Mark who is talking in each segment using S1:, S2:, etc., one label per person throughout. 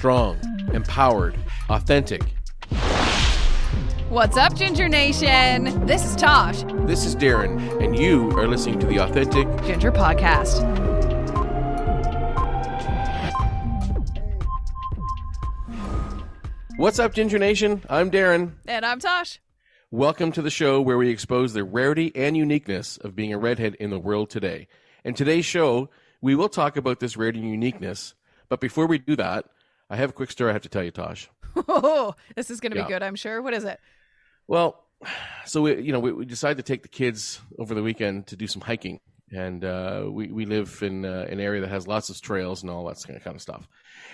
S1: strong, empowered, authentic.
S2: What's up, Ginger Nation? This is Tosh.
S1: This is Darren, and you are listening to the Authentic
S2: Ginger Podcast.
S1: What's up, Ginger Nation? I'm Darren.
S2: And I'm Tosh.
S1: Welcome to the show where we expose the rarity and uniqueness of being a redhead in the world today. In today's show, we will talk about this rarity and uniqueness. But before we do that, I have a quick story I have to tell you, Tosh.
S2: Oh, this is going to be good, I'm sure. What is it?
S1: Well, so we decided to take the kids over the weekend to do some hiking. And we live in an area that has lots of trails and all that kind of stuff.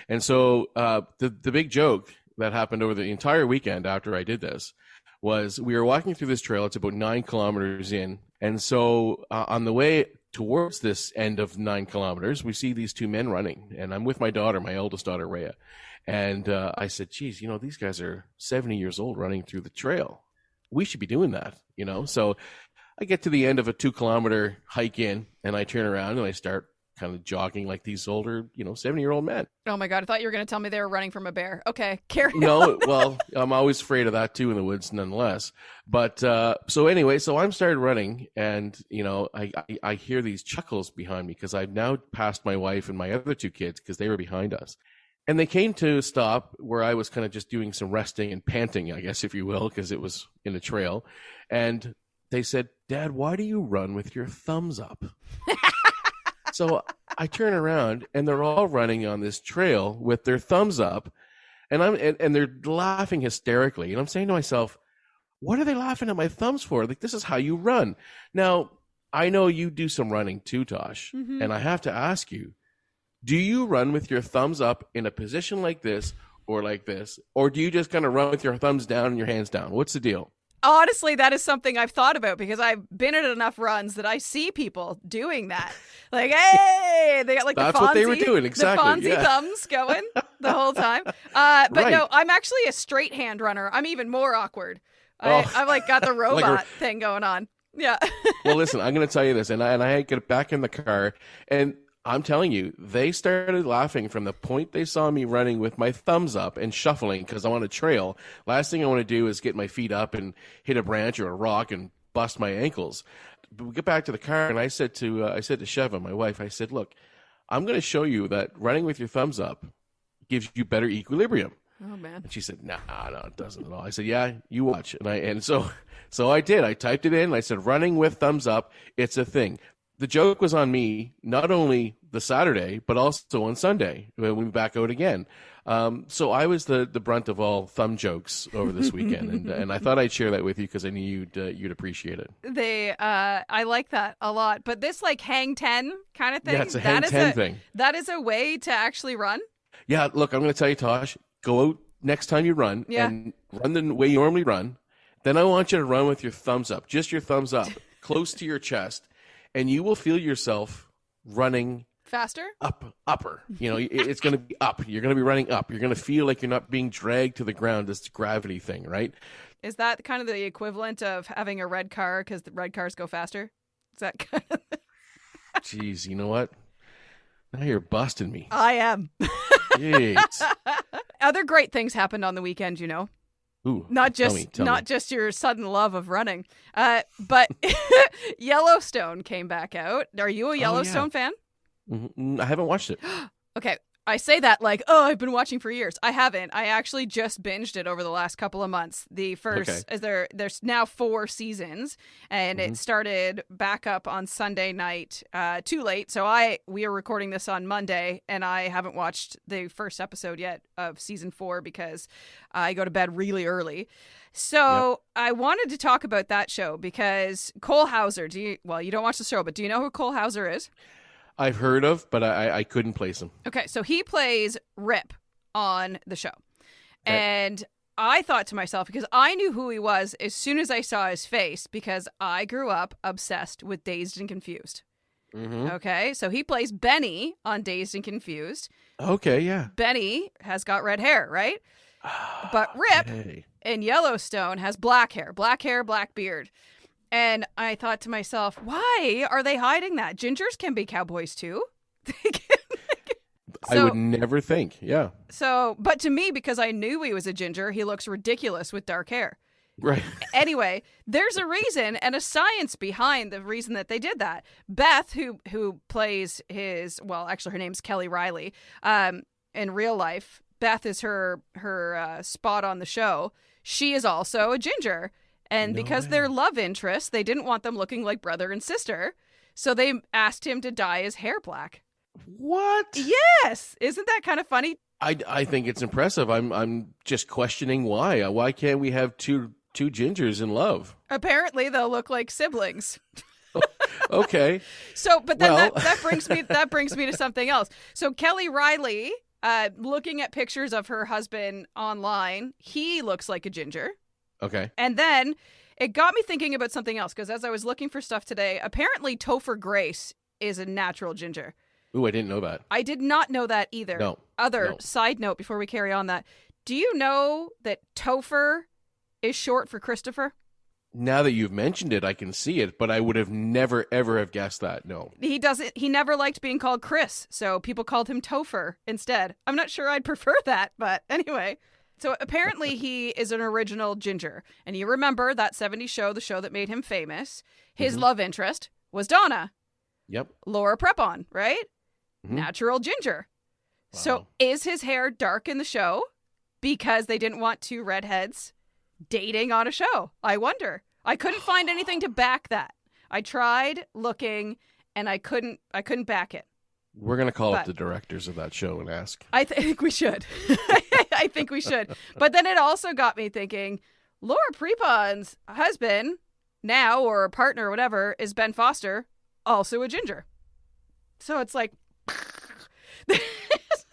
S1: And so the big joke that happened over the entire weekend after I did this was we were walking through this trail. It's about 9 kilometers in. And so on the way towards this end of 9 kilometers, we see these two men running. And I'm with my daughter, my eldest daughter, Rhea. And I said, geez, these guys are 70 years old running through the trail. We should be doing that, So I get to the end of a 2-kilometer hike in, and I turn around and I start kind of jogging like these older, 70-year-old men.
S2: Oh my God, I thought you were going to tell me they were running from a bear. Okay, carry on.
S1: No, well, I'm always afraid of that too in the woods nonetheless. But so I'm started running, and, I hear these chuckles behind me because I've now passed my wife and my other 2 kids because they were behind us. And they came to a stop where I was kind of just doing some resting and panting, I guess, if you will, because it was in a trail. And they said, Dad, why do you run with your thumbs up? So I turn around and they're all running on this trail with their thumbs up, and they're laughing hysterically. And I'm saying to myself, what are they laughing at my thumbs for? Like, this is how you run. Now, I know you do some running too, Tosh, and I have to ask you, do you run with your thumbs up in a position like this, or do you just kind of run with your thumbs down and your hands down? What's the deal?
S2: Honestly, that is something I've thought about because I've been at enough runs that I see people doing that. Like, hey, they got like
S1: That's
S2: the Fonzie,
S1: what they were doing, exactly.
S2: The Fonzie thumbs going the whole time. But right. No, I'm actually a straight hand runner. I'm even more awkward. I've like got the robot thing going on. Yeah.
S1: Well, listen, I'm going to tell you this, and I get back in the car, and I'm telling you, they started laughing from the point they saw me running with my thumbs up and shuffling because I'm on a trail. Last thing I want to do is get my feet up and hit a branch or a rock and bust my ankles. But we get back to the car, and I said to Sheva, my wife, I said, look, I'm going to show you that running with your thumbs up gives you better equilibrium.
S2: Oh, man.
S1: And she said, no, it doesn't at all. I said, yeah, you watch. And so I did. I typed it in, and I said, running with thumbs up, it's a thing. The joke was on me, not only the Saturday, but also on Sunday when we back out again. So I was the brunt of all thumb jokes over this weekend, and I thought I'd share that with you because I knew you'd appreciate it.
S2: I like that a lot. But this like hang 10 kind of thing,
S1: yeah, it's a hang 10 thing.
S2: That is a way to actually run.
S1: Yeah, look, I'm going to tell you, Tosh, go out next time you run and run the way you normally run. Then I want you to run with your thumbs up, just your thumbs up, close to your chest. And you will feel yourself running
S2: faster,
S1: upper. It's going to be up. You're going to be running up. You're going to feel like you're not being dragged to the ground. This gravity thing, right?
S2: Is that kind of the equivalent of having a red car because the red cars go faster? Is that kind of?
S1: Jeez, you know what? Now you're busting me.
S2: I am.
S1: Jeez.
S2: Other great things happened on the weekend,
S1: Ooh,
S2: not just your sudden love of running, but Yellowstone came back out. Are you a Yellowstone fan?
S1: Mm-hmm. I haven't watched it.
S2: Okay. I say that like, I've been watching for years. I haven't. I actually just binged it over the last couple of months. The first, there's now 4 seasons, and it started back up on Sunday night, too late. So we are recording this on Monday, and I haven't watched the first episode yet of season 4 because I go to bed really early. So I wanted to talk about that show because Cole Hauser, you don't watch the show, but do you know who Cole Hauser is?
S1: I've heard of, but I couldn't place him.
S2: Okay, so he plays Rip on the show. Okay. And I thought to myself, because I knew who he was as soon as I saw his face, because I grew up obsessed with Dazed and Confused. Mm-hmm. Okay, so he plays Benny on Dazed and Confused.
S1: Okay, yeah.
S2: Benny has got red hair, right? But Rip in Yellowstone has black hair, black beard. And I thought to myself, why are they hiding that? Gingers can be cowboys too.
S1: I would never think. Yeah.
S2: So, but to me, because I knew he was a ginger, he looks ridiculous with dark hair.
S1: Right.
S2: Anyway, there's a reason and a science behind the reason that they did that. Beth, who plays actually her name's Kelly Riley, in real life, Beth is her spot on the show. She is also a ginger. And because they're love interests, they didn't want them looking like brother and sister. So they asked him to dye his hair black.
S1: What?
S2: Yes. Isn't that kind of funny?
S1: I think it's impressive. I'm just questioning why. Why can't we have two gingers in love?
S2: Apparently they'll look like siblings.
S1: Okay.
S2: So, but then that brings me to something else. So Kelly Riley, looking at pictures of her husband online, he looks like a ginger.
S1: Okay.
S2: And then it got me thinking about something else, because as I was looking for stuff today, apparently Topher Grace is a natural ginger.
S1: Ooh, I didn't know that.
S2: I did not know that either.
S1: No.
S2: Side note before we carry on that, do you know that Topher is short for Christopher?
S1: Now that you've mentioned it, I can see it, but I would have never, ever have guessed that. No.
S2: He never liked being called Chris, so people called him Topher instead. I'm not sure I'd prefer that, but anyway. So apparently he is an original ginger. And you remember that 70s show, the show that made him famous. His love interest was Donna.
S1: Yep.
S2: Laura Prepon, right?
S1: Mm-hmm.
S2: Natural ginger.
S1: Wow.
S2: So is his hair dark in the show because they didn't want two redheads dating on a show? I wonder. I couldn't find anything to back that. I tried looking and I couldn't back it.
S1: We're going to call up the directors of that show and ask.
S2: I think we should. I think we should. But then it also got me thinking, Laura Prepon's husband now, or partner or whatever, is Ben Foster, also a ginger. So it's like...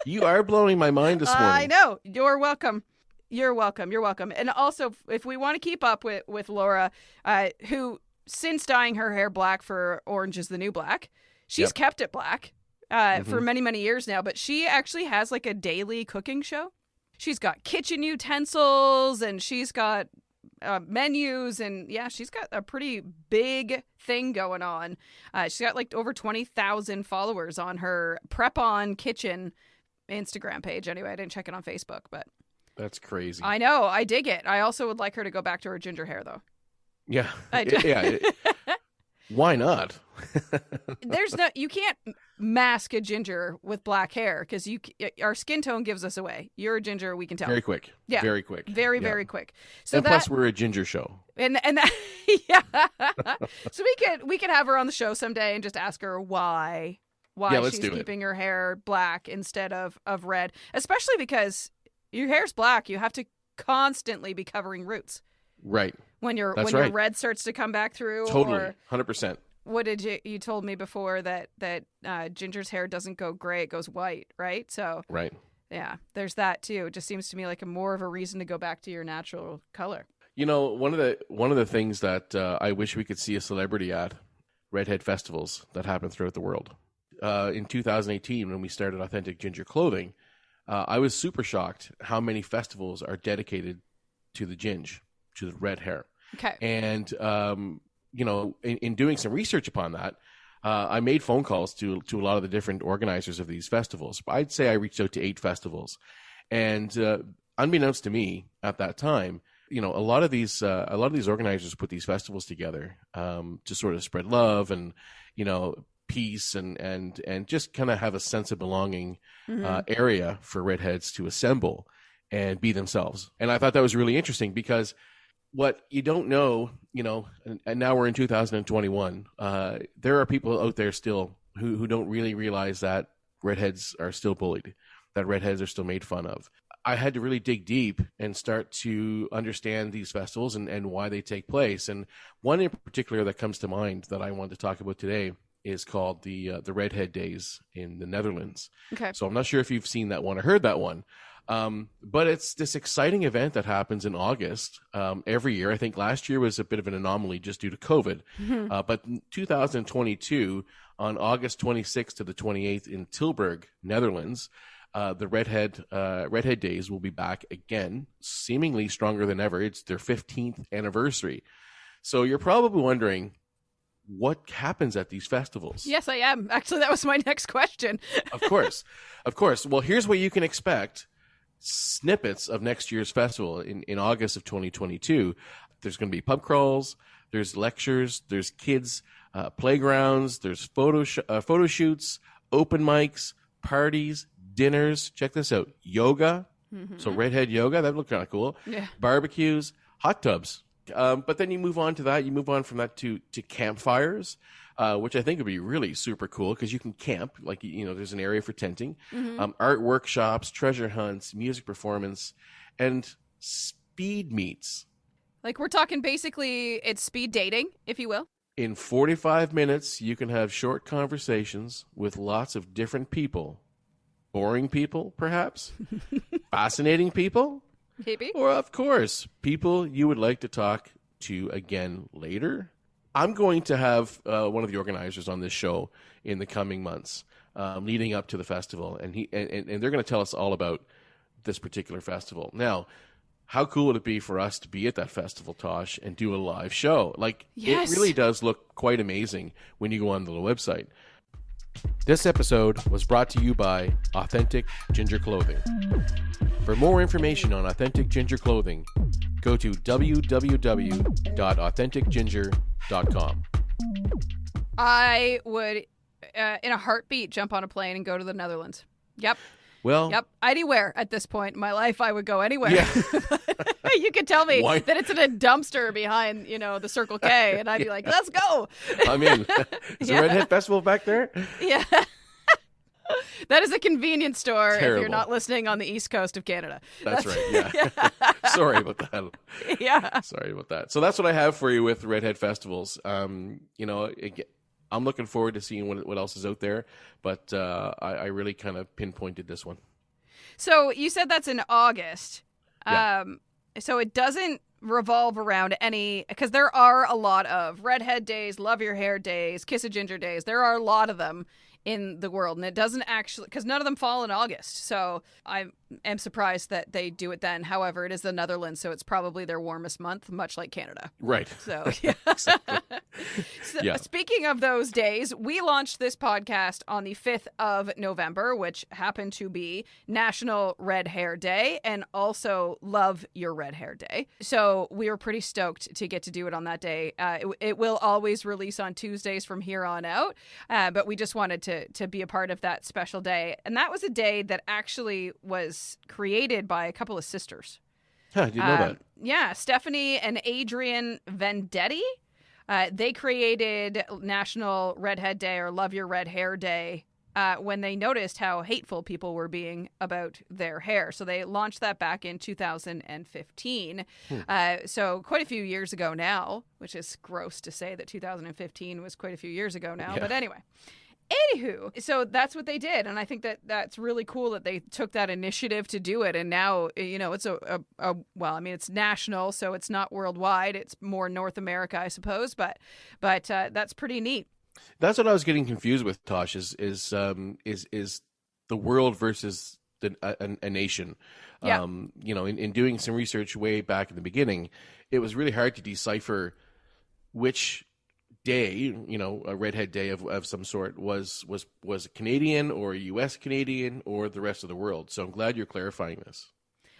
S1: You are blowing my mind this morning.
S2: I know. You're welcome. You're welcome. You're welcome. And also, if we want to keep up with Laura, who, since dyeing her hair black for Orange is the New Black, she's kept it black. For many, many years now, but she actually has like a daily cooking show. She's got kitchen utensils and she's got menus, and she's got a pretty big thing going on. She's got like over 20,000 followers on her Prep On Kitchen Instagram page. Anyway, I didn't check it on Facebook, but
S1: that's crazy.
S2: I know. I dig it. I also would like her to go back to her ginger hair though.
S1: Yeah. Why not?
S2: You can't mask a ginger with black hair, because our skin tone gives us away. You're a ginger, we can tell.
S1: Very quick. Yeah. Very quick.
S2: Very quick. So
S1: and plus we're a ginger show.
S2: And that, yeah. So we could have her on the show someday and just ask her why she's keeping her hair black instead of red, especially because your hair's black. You have to constantly be covering roots.
S1: Right.
S2: When your red starts to come back through.
S1: Totally. 100%.
S2: What did you told me before that Ginger's hair doesn't go gray, it goes white, right? So
S1: right.
S2: Yeah, there's that too. It just seems to me like more of a reason to go back to your natural color.
S1: You know, one of the things that I wish we could see a celebrity at, Redhead festivals that happen throughout the world. In 2018, when we started Authentic Ginger Clothing, I was super shocked how many festivals are dedicated to the ginge, to the red hair.
S2: Okay.
S1: And you know, in doing some research upon that, I made phone calls to a lot of the different organizers of these festivals. I'd say I reached out to 8 festivals, and unbeknownst to me at that time, you know, a lot of these organizers put these festivals together to sort of spread love and, you know, peace and just kind of have a sense of belonging area for redheads to assemble and be themselves. And I thought that was really interesting, because what you don't know, you know, and now we're in 2021, there are people out there still who don't really realize that redheads are still bullied, that redheads are still made fun of. I had to really dig deep and start to understand these festivals and why they take place. And one in particular that comes to mind that I want to talk about today is called the Redhead Days in the Netherlands. Okay. So I'm not sure if you've seen that one or heard that one. But it's this exciting event that happens in August every year. I think last year was a bit of an anomaly just due to COVID. But in 2022, on August 26th to the 28th in Tilburg, Netherlands, the Redhead Days will be back again, seemingly stronger than ever. It's their 15th anniversary. So you're probably wondering, what happens at these festivals.
S2: Yes, I am. Actually, that was my next question.
S1: Of course. Of course. Well, here's what you can expect. Snippets of next year's festival in August of 2022. There's going to be pub crawls, there's lectures, there's kids playgrounds, there's photo shoots, open mics, parties, dinners. Check this out. Yoga. So Redhead yoga, that would look kind of cool.
S2: Yeah.
S1: Barbecues, hot tubs. But then you move on to that. You move on from that to campfires, which I think would be really super cool because you can camp. Like, there's an area for tenting. Art workshops, treasure hunts, music performance, and speed meets.
S2: Like, we're talking basically it's speed dating, if you will.
S1: In 45 minutes, you can have short conversations with lots of different people. Boring people, perhaps. Fascinating people.
S2: Maybe.
S1: Or, of course, people you would like to talk to again later. I'm going to have one of the organizers on this show in the coming months, leading up to the festival, and they're going to tell us all about this particular festival. Now, how cool would it be for us to be at that festival, Tosh, and do a live show? Like,
S2: yes.
S1: It really does look quite amazing when you go on the website. This episode was brought to you by Authentic Ginger Clothing. For more information on Authentic Ginger Clothing, go to www.authenticginger.com.
S2: I would, in a heartbeat, jump on a plane and go to the Netherlands. Yep.
S1: Well,
S2: yep. Anywhere at this point in my life, I would go anywhere.
S1: Yeah.
S2: You could tell me that it's in a dumpster behind, the Circle K, and I'd be like, let's go.
S1: I'm in. Is the Redhead Festival back there?
S2: Yeah. That is a convenience store
S1: Terrible.
S2: if you're not listening on the east coast of Canada.
S1: That's right, yeah. Sorry about that.
S2: Yeah.
S1: Sorry about that. So that's what I have for you with Redhead Festivals. I'm looking forward to seeing what else is out there, but I really kind of pinpointed this one.
S2: So you said that's in August.
S1: Yeah.
S2: So it doesn't revolve around any, because there are a lot of Redhead days, Love Your Hair days, Kiss a Ginger days. There are a lot of them in the world, and it doesn't actually, because none of them fall in August. So I am surprised that they do it then. However, it is the Netherlands, so it's probably their warmest month, much like Canada.
S1: Right.
S2: So, yeah.
S1: Exactly.
S2: So,
S1: yeah.
S2: Speaking of those days, we launched this podcast on the 5th of November, which happened to be National Red Hair Day and also Love Your Red Hair Day. So we were pretty stoked to get to do it on that day. It will always release on Tuesdays from here on out, but we just wanted to be a part of that special day. And that was a day that actually was created by a couple of sisters.
S1: Huh, I didn't know that.
S2: Yeah, Stephanie and Adrian Vendetti. They created National Redhead Day or Love Your Red Hair Day when they noticed how hateful people were being about their hair. So they launched that back in 2015. So quite a few years ago now, which is gross to say that 2015 was quite a few years ago now. Yeah. But anyway. Anywho, so that's what they did, and I think that's really cool that they took that initiative to do it, and now, it's it's national, so it's not worldwide, it's more North America, I suppose, but that's pretty neat.
S1: That's what I was getting confused with, Tosh, is the world versus a nation.
S2: Yeah.
S1: In doing some research way back in the beginning, it was really hard to decipher which day, a Redhead Day of some sort was Canadian or U.S. Canadian or the rest of the world. So I'm glad you're clarifying this.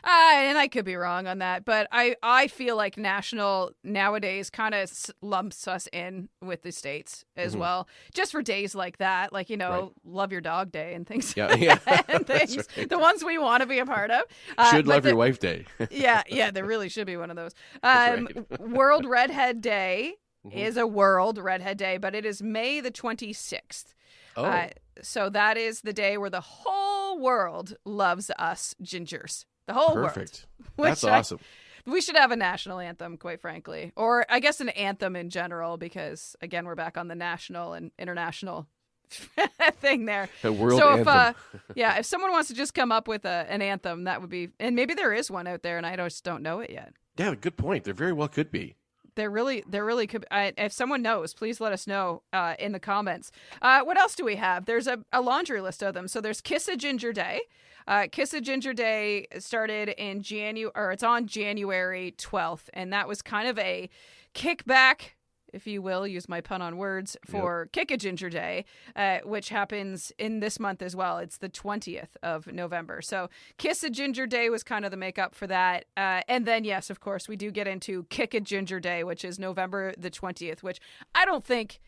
S2: And I could be wrong on that, but I feel like national nowadays kind of lumps us in with the States as well, just for days like that, like, right. Love Your Dog Day and things.
S1: Yeah,
S2: and things, right. The ones we want to be a part of.
S1: Should Love Your Wife Day.
S2: yeah, there really should be one of those.
S1: Right.
S2: World Redhead Day is a World Redhead Day, but it is May the 26th.
S1: Oh.
S2: So that is the day where the whole world loves us gingers. The whole
S1: Perfect.
S2: world.
S1: That's awesome.
S2: We should have a national anthem, quite frankly. Or I guess an anthem in general, because, again, we're back on the national and international thing there.
S1: The world anthem.
S2: If someone wants to just come up with an anthem, that would be, and maybe there is one out there and I just don't know it yet.
S1: Yeah, good point. There very well could be.
S2: There really could. If someone knows, please let us know in the comments. What else do we have? There's a laundry list of them. So there's Kiss a Ginger Day. Kiss a Ginger Day started in January, or it's on January 12th, and that was kind of a kickback if you will, use my pun on words, for Kick a Ginger Day, which happens in this month as well. It's the 20th of November. So Kiss a Ginger Day was kind of the makeup for that. And then, yes, of course, we do get into Kick a Ginger Day, which is November the 20th, which I don't think...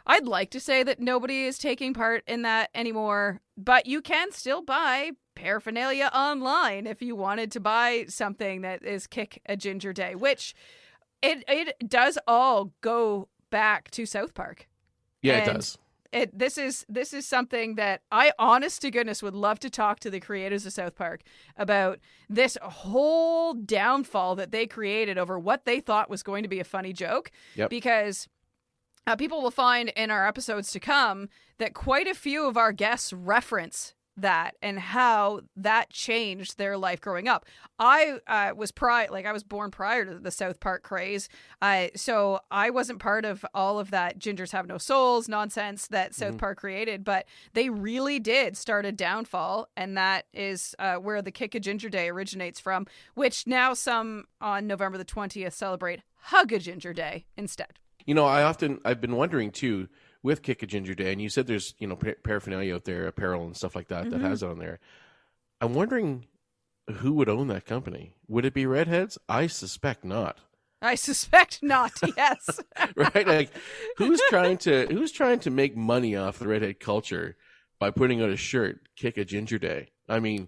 S2: I'd like to say that nobody is taking part in that anymore, but you can still buy paraphernalia online if you wanted to buy something that is Kick a Ginger Day, which it does all go back to South Park.
S1: Yeah, and it does.
S2: This is something that I, honest to goodness, would love to talk to the creators of South Park about this whole downfall that they created over what they thought was going to be a funny joke.
S1: Yep.
S2: Because people will find in our episodes to come that quite a few of our guests reference that and how that changed their life growing up. I was born prior to the South Park craze, so I wasn't part of all of that gingers have no souls nonsense that South Park created, but they really did start a downfall, and that is where the Kick a Ginger Day originates from, which now some on November the 20th celebrate Hug a Ginger Day instead.
S1: You know, I've been wondering too, with Kick a Ginger Day, and you said there's, you know, paraphernalia out there, apparel and stuff like that, that has it on there. I'm wondering who would own that company. Would it be Redheads? I suspect not.
S2: I suspect not, yes.
S1: Right? Like, who's trying to make money off the Redhead culture by putting out a shirt, Kick a Ginger Day? I mean,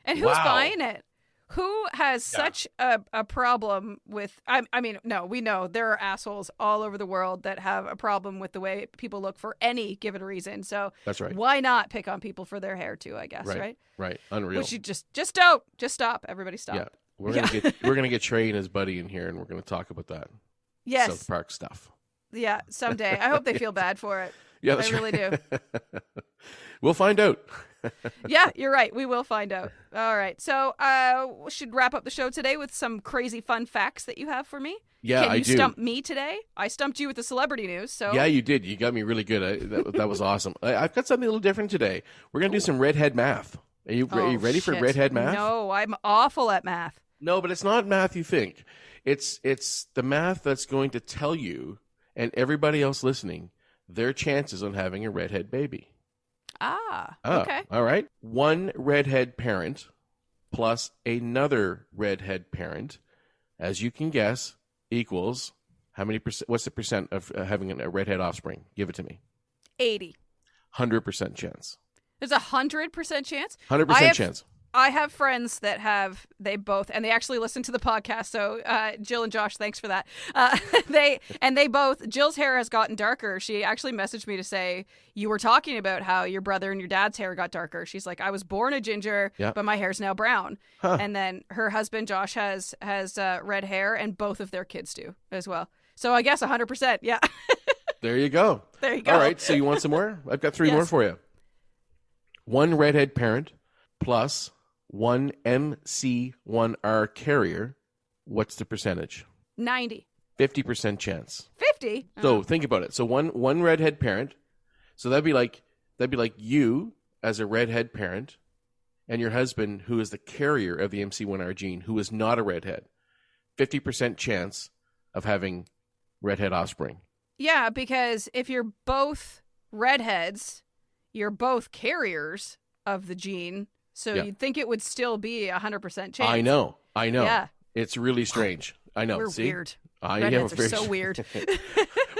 S2: and who's buying it? Who has such a problem with... I mean, no, we know there are assholes all over the world that have a problem with the way people look for any given reason. So
S1: that's right.
S2: Why not pick on people for their hair too, I guess, right?
S1: Right. Unreal.
S2: Which you just don't. Just stop. Everybody stop.
S1: Yeah. We're gonna get Trey and his buddy in here, and we're gonna talk about that.
S2: Yes.
S1: South Park stuff.
S2: Yeah, someday. I hope they feel bad for it.
S1: Yeah, that's
S2: I really do.
S1: We'll find out.
S2: Yeah, you're right. We will find out. All right. So we should wrap up the show today with some crazy fun facts that you have for me.
S1: Yeah,
S2: Can you stump me today? I stumped you with the celebrity news. So
S1: yeah, you did. You got me really good. That was awesome. I've got something a little different today. We're going to do some Redhead math. Are you ready for Redhead math?
S2: No, I'm awful at math.
S1: No, but it's not math you think. It's the math that's going to tell you and everybody else listening their chances on having a redhead baby.
S2: Okay.
S1: All right. One redhead parent plus another redhead parent, as you can guess, equals how many percent? What's the percent of having a redhead offspring? Give it to me.
S2: 80.
S1: 100% chance.
S2: There's 100% chance?
S1: 100% chance.
S2: I have friends that they both, and they actually listen to the podcast. So Jill and Josh, thanks for that. Jill's hair has gotten darker. She actually messaged me to say, you were talking about how your brother and your dad's hair got darker. She's like, I was born a ginger, but my hair's now brown. Huh. And then her husband, Josh, has red hair, and both of their kids do as well. So I guess 100%. Yeah.
S1: There you go.
S2: There you go.
S1: All right. So you want some more? I've got three more for you. One redhead parent plus one MC1R carrier, what's the percentage?
S2: 90.
S1: 50% chance.
S2: 50?
S1: So think about it. So one redhead parent. So that'd be like you as a redhead parent and your husband who is the carrier of the MC1R gene who is not a redhead. 50% chance of having redhead offspring.
S2: Yeah, because if you're both redheads, you're both carriers of the gene. So you'd think it would still be 100% chance.
S1: I know.
S2: Yeah.
S1: It's really strange. I know.
S2: We're weird.
S1: Redheads
S2: are so weird.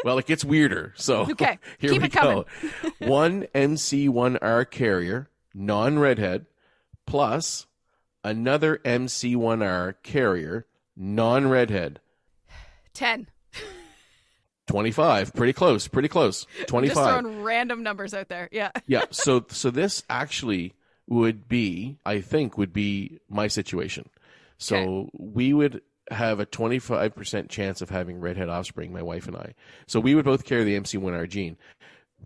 S1: Well, it gets weirder. So
S2: okay,
S1: here
S2: keep
S1: we
S2: it coming.
S1: go. One MC1R carrier, non-redhead, plus another MC1R carrier, non-redhead.
S2: 10.
S1: 25. Pretty close. 25.
S2: Just throwing random numbers out there. Yeah.
S1: Yeah. So this actually would be my situation. So we would have a 25% chance of having redhead offspring, my wife and I. So we would both carry the MC1R gene.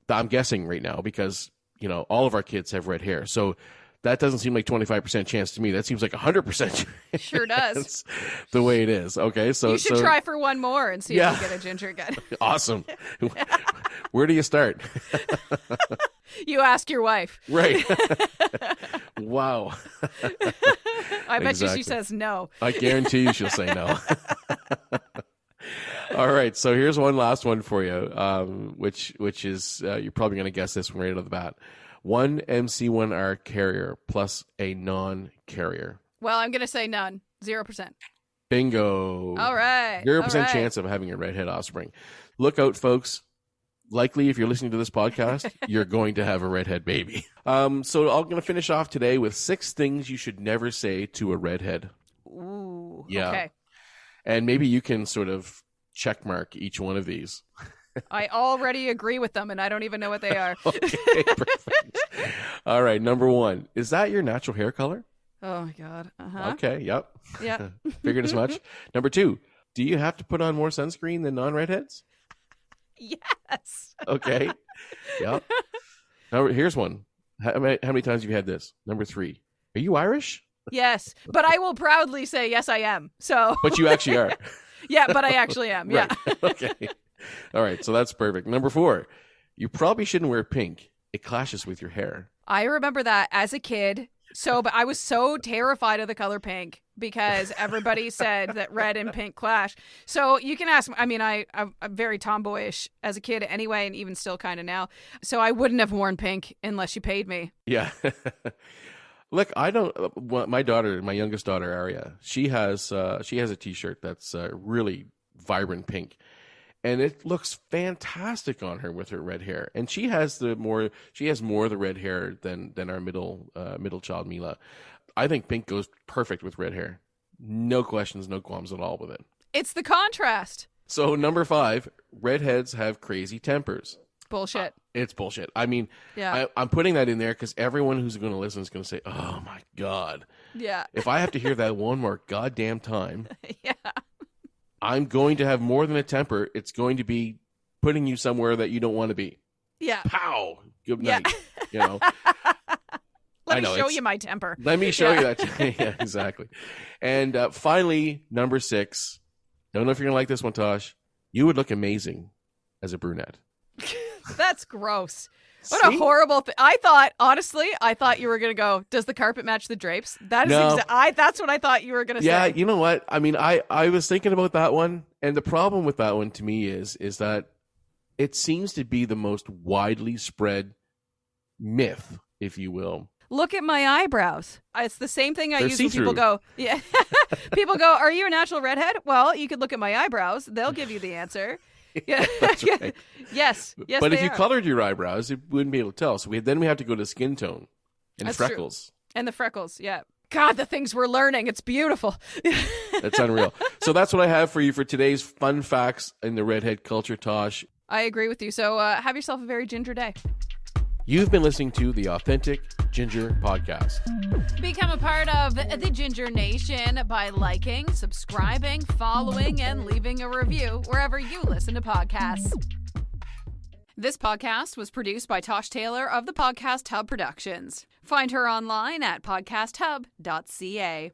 S1: I'm guessing right now because, you know, all of our kids have red hair. So that doesn't seem like 25% chance to me. That seems like 100%.
S2: Sure does.
S1: The way it is. Okay. So
S2: you should try for one more and see if you get a ginger again. Awesome.
S1: Where do you start?
S2: You ask your wife.
S1: Right. Wow.
S2: I bet you she says no.
S1: I guarantee you she'll say no. All right, so here's one last one for you, which is you're probably going to guess this one right out of the bat. One MC1R carrier plus a non-carrier.
S2: Well, I'm going to say none. 0%.
S1: Bingo.
S2: All right.
S1: 0% chance of having a redhead offspring. Look out, folks. Likely, if you're listening to this podcast, you're going to have a redhead baby. So I'm going to finish off today with 6 things you should never say to a redhead.
S2: Ooh.
S1: Yeah.
S2: Okay.
S1: And maybe you can sort of check mark each one of these.
S2: I already agree with them, and I don't even know what they are.
S1: Okay, perfect. All right, number 1. Is that your natural hair color?
S2: Oh, my God. Uh-huh.
S1: Okay, yep.
S2: Yeah.
S1: Figured as much. Number 2, do you have to put on more sunscreen than non-redheads?
S2: Yes.
S1: Okay. Yep. Now, here's one. How many times have you had this? Number 3, are you Irish?
S2: Yes, but I will proudly say, yes, I am. So.
S1: But you actually are.
S2: Yeah, but I actually am. Yeah.
S1: Right. Okay. All right, so that's perfect. Number 4, you probably shouldn't wear pink. It clashes with your hair.
S2: I remember that as a kid. But I was so terrified of the color pink because everybody said that red and pink clash. So you can ask, I mean, I'm very tomboyish as a kid anyway, and even still kind of now. So I wouldn't have worn pink unless you paid me.
S1: Yeah. Look, I don't. My daughter, my youngest daughter, Aria, she has a T-shirt that's really vibrant pink, and it looks fantastic on her with her red hair. And she has more of the red hair than our middle child Mila. I think pink goes perfect with red hair. No questions, no qualms at all with it.
S2: It's the contrast.
S1: So number 5, redheads have crazy tempers.
S2: Bullshit.
S1: It's bullshit. I mean,
S2: yeah.
S1: I'm putting that in there because everyone who's going to listen is going to say, oh, my God.
S2: Yeah.
S1: If I have to hear that one more goddamn time,
S2: yeah.
S1: I'm going to have more than a temper. It's going to be putting you somewhere that you don't want to be.
S2: Yeah.
S1: Pow. Good night. You know.
S2: Let me show you my temper.
S1: Let me show you that. Yeah, exactly. And finally, number 6. Don't know if you're going to like this one, Tosh. You would look amazing as a brunette.
S2: That's gross. What a horrible thing. I thought you were going to go, does the carpet match the drapes? That's what I thought you were going to say.
S1: Yeah, you know what? I mean, I was thinking about that one, and the problem with that one to me is that it seems to be the most widely spread myth, if you will.
S2: Look at my eyebrows. It's the same thing I use when people go, yeah. People go, are you a natural redhead? Well, you could look at my eyebrows. They'll give you the answer. Yeah,
S1: that's right.
S2: Yes,
S1: but if you colored your eyebrows, it wouldn't be able to tell. So we have to go to skin tone and freckles.
S2: True. And the freckles, yeah. God, the things we're learning. It's beautiful.
S1: That's unreal. So that's what I have for you for today's fun facts in the redhead culture, Tosh.
S2: I agree with you. So have yourself a very ginger day.
S1: You've been listening to the Authentic Ginger Podcast.
S2: Become a part of the Ginger Nation by liking, subscribing, following, and leaving a review wherever you listen to podcasts. This podcast was produced by Tosh Taylor of the Podcast Hub Productions. Find her online at podcasthub.ca.